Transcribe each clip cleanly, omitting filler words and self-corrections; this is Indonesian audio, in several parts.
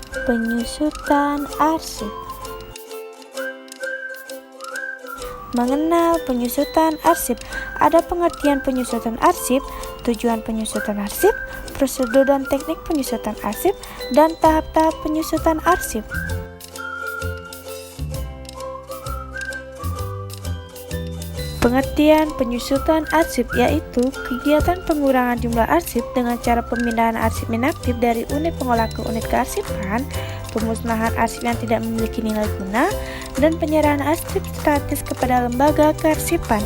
Penyusutan arsip. Mengenal penyusutan arsip. Ada pengertian penyusutan arsip, tujuan penyusutan arsip, prosedur dan teknik penyusutan arsip, dan tahap-tahap penyusutan arsip. Pengertian penyusutan arsip yaitu kegiatan pengurangan jumlah arsip dengan cara pemindahan arsip inaktif dari unit pengolah ke unit kearsipan, pemusnahan arsip yang tidak memiliki nilai guna, dan penyerahan arsip statis kepada lembaga kearsipan.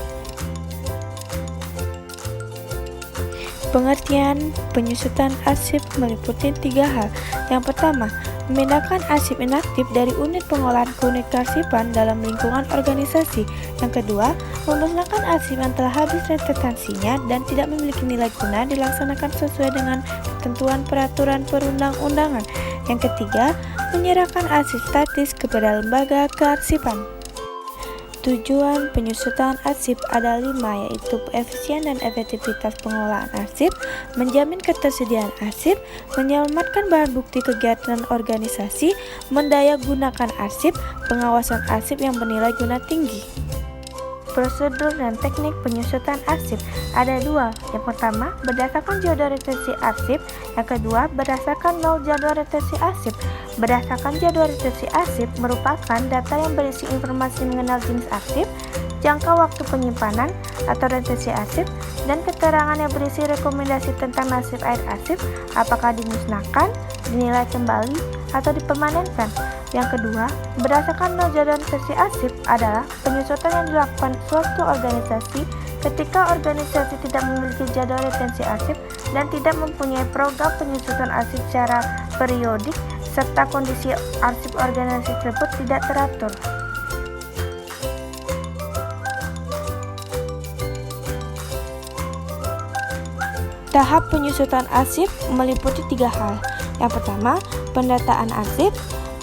Pengertian penyusutan arsip meliputi 3 hal. Yang pertama, memindahkan arsip inaktif dari unit pengolahan ke unit kearsipan dalam lingkungan organisasi. Yang kedua, memusnahkan arsip yang telah habis rentetansinya dan tidak memiliki nilai guna dilaksanakan sesuai dengan ketentuan peraturan perundang-undangan. Yang ketiga, menyerahkan arsip statis kepada lembaga kearsipan. Tujuan penyusutan arsip ada 5, yaitu efisien dan efektivitas pengelolaan arsip, menjamin ketersediaan arsip, menyelamatkan bahan bukti kegiatan organisasi, mendayagunakan arsip, pengawasan arsip yang bernilai guna tinggi. Prosedur dan teknik penyusutan arsip ada 2. Yang pertama, berdasarkan jadwal retensi arsip. Yang kedua, berdasarkan nol jadwal retensi arsip. Berdasarkan jadwal retensi arsip merupakan data yang berisi informasi mengenal jenis arsip, jangka waktu penyimpanan atau retensi arsip, dan keterangan yang berisi rekomendasi tentang nasib air arsip, apakah dimusnahkan, dinilai kembali, atau dipermanenkan. Yang kedua, berdasarkan nol jadwal retensi arsip adalah penyusutan yang dilakukan suatu organisasi ketika organisasi tidak memiliki jadwal retensi arsip dan tidak mempunyai program penyusutan arsip secara periodik, serta kondisi arsip organisasi tersebut tidak teratur. Tahap penyusutan arsip meliputi 3 hal. Yang pertama, pendataan arsip,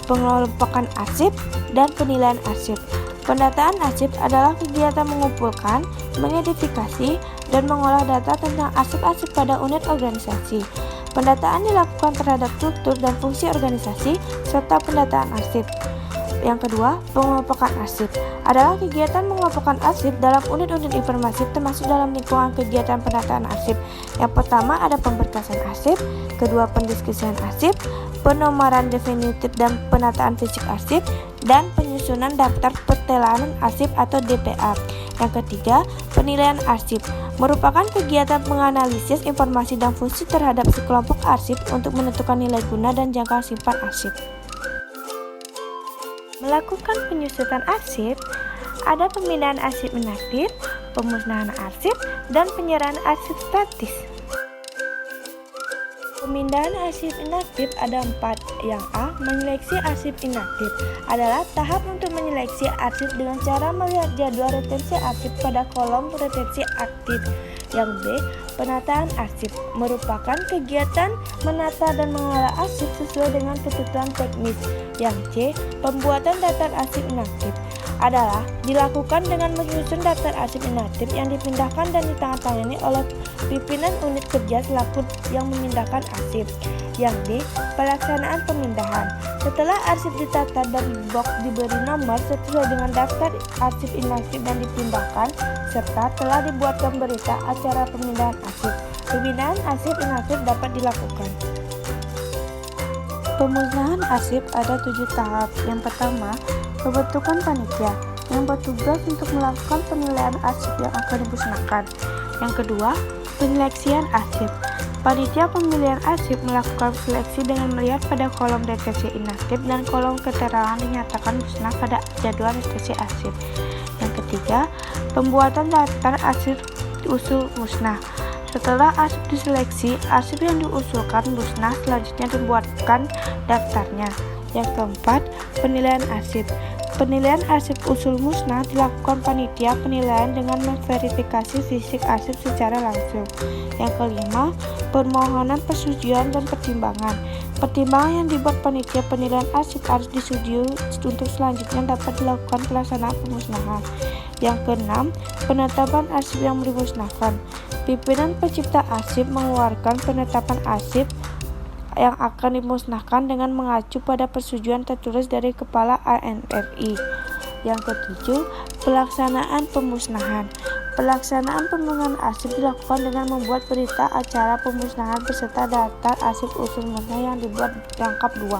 pengelompokan arsip, dan penilaian arsip. Pendataan arsip adalah kegiatan mengumpulkan, mengidentifikasi, dan mengolah data tentang arsip-arsip pada unit organisasi. Pendataan dilakukan terhadap struktur dan fungsi organisasi, serta pendataan arsip. Yang kedua, pengelompokan arsip adalah kegiatan mengelompokkan arsip dalam unit-unit informasi termasuk dalam lingkungan kegiatan pendataan arsip. Yang pertama ada pemberkasan arsip, kedua pendiskusian arsip, penomoran definitif dan penataan fisik arsip, dan penyusunan daftar pertelanan arsip atau DPA. Yang ketiga, penilaian arsip merupakan kegiatan menganalisis informasi dan fungsi terhadap sekelompok arsip untuk menentukan nilai guna dan jangka simpan arsip. Melakukan penyusutan arsip, ada pemindahan arsip inaktif, pemusnahan arsip, dan penyerahan arsip statis. Pemindahan arsip inaktif ada 4. Yang A, menyeleksi arsip inaktif adalah tahap untuk menyeleksi arsip dengan cara melihat jadwal retensi arsip pada kolom retensi aktif. Yang B, penataan arsip merupakan kegiatan menata dan mengolah arsip sesuai dengan ketentuan teknis. Yang C, pembuatan daftar arsip inaktif adalah dilakukan dengan menyusun daftar arsip inaktif yang dipindahkan dan ditandatangani oleh pimpinan unit kerja selaku yang memindahkan arsip. Yang D, pelaksanaan pemindahan. Setelah arsip ditata dan box diberi nomor sesuai dengan daftar arsip inaktif dan dipindahkan, serta telah dibuatkan berita acara pemindahan arsip. Pemindahan arsip inaktif dapat dilakukan. Pemusnahan arsip ada 7 tahap. Yang pertama, pembentukan panitia yang bertugas untuk melakukan penilaian arsip yang akan dimusnahkan. Yang kedua, penyeleksian arsip. Panitia pemilihan arsip melakukan seleksi dengan melihat pada kolom retensi inaktif dan kolom keterangan dinyatakan musnah pada jadwal retensi arsip. Yang ketiga, pembuatan daftar arsip usul musnah. Setelah arsip diseleksi, arsip yang diusulkan musnah selanjutnya dibuatkan daftarnya. Yang keempat, penilaian arsip. Penilaian arsip usul musnah dilakukan panitia penilaian dengan memverifikasi fisik arsip secara langsung. Yang kelima, permohonan persetujuan dan pertimbangan. Pertimbangan yang dibuat panitia penilaian arsip harus disetujui untuk selanjutnya dapat dilakukan pelaksanaan pemusnahan. Yang keenam, penetapan arsip yang dimusnahkan. Pimpinan pencipta arsip mengeluarkan penetapan arsip yang akan dimusnahkan dengan mengacu pada persetujuan tertulis dari Kepala ANFI. Yang ketujuh, pelaksanaan pemusnahan. Pelaksanaan pemusnahan arsip dilakukan dengan membuat berita acara pemusnahan beserta daftar arsip usul musnah yang dibuat lengkap 2.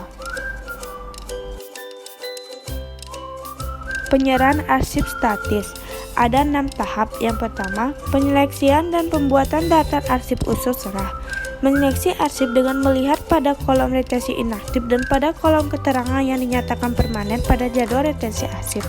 Penyerahan arsip statis. Ada 6 tahap. Yang pertama, penyeleksian dan pembuatan daftar arsip usul serah. Menyeleksi arsip dengan melihat pada kolom retensi inaktif dan pada kolom keterangan yang dinyatakan permanen pada jadwal retensi arsip.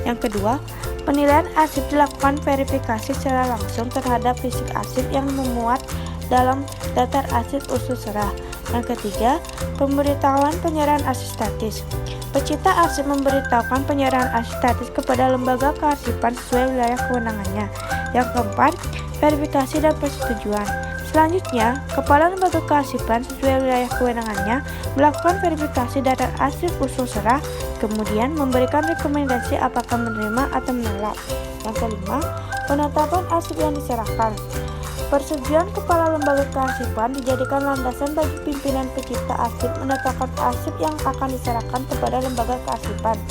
Yang kedua, penilaian arsip dilakukan verifikasi secara langsung terhadap fisik arsip yang memuat dalam daftar arsip usul serah. Yang ketiga, pemberitahuan penyerahan arsip statis. Pecinta arsip memberitahukan penyerahan arsip statis kepada lembaga kearsipan sesuai wilayah kewenangannya. Yang keempat, verifikasi dan persetujuan. Selanjutnya, Kepala Lembaga Kearsipan sesuai wilayah kewenangannya melakukan verifikasi daftar arsip usul serah, kemudian memberikan rekomendasi apakah menerima atau menolak. Yang kelima, penetapan arsip yang diserahkan. Persetujuan Kepala Lembaga Kearsipan dijadikan landasan bagi pimpinan pencipta arsip menetapkan arsip yang akan diserahkan kepada lembaga kearsipan.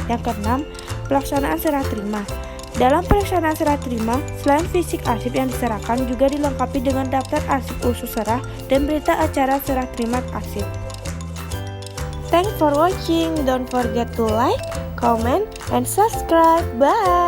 Yang keenam, pelaksanaan serah terima. Dalam pelaksanaan serah terima, selain fisik arsip yang diserahkan juga dilengkapi dengan daftar arsip usul serah dan berita acara serah terima arsip. Thanks for watching. Don't forget to like, comment, and subscribe. Bye.